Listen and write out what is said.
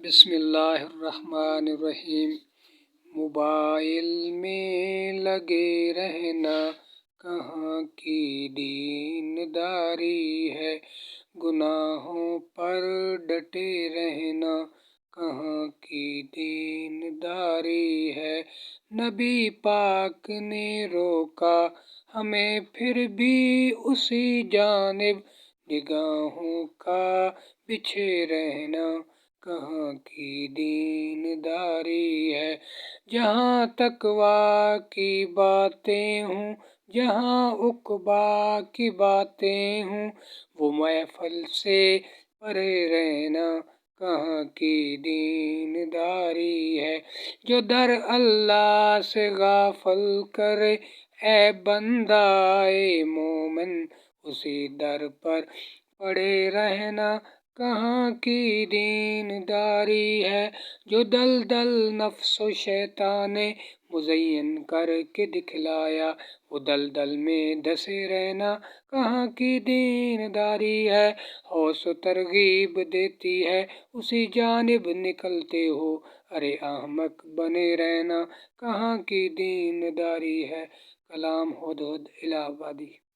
بسم اللہ الرحمن الرحیم۔ موبائل میں لگے رہنا کہاں کی دینداری ہے، گناہوں پر ڈٹے رہنا کہاں کی دینداری ہے۔ نبی پاک نے روکا ہمیں پھر بھی اسی جانب، نگاہوں کا پیچھے رہنا کہاں کی دینداری ہے۔ جہاں تقویٰ کی باتیں ہوں، جہاں عقبیٰ کی باتیں ہوں، وہ محفل سے پرے رہنا کہاں کی دینداری ہے۔ جو در اللہ سے غافل کرے اے بندہ مومن، اسی در پر پڑے رہنا کہاں کی دینداری ہے۔ جو دلدل نفس و شیطان نے مزین کر کے دکھلایا، وہ دلدل میں دھسے رہنا کہاں کی دینداری ہے۔ حوص و ترغیب دیتی ہے اسی جانب نکلتے ہو، ارے احمق بنے رہنا کہاں کی دینداری ہے۔ کلام ہدہد الہ آبادی۔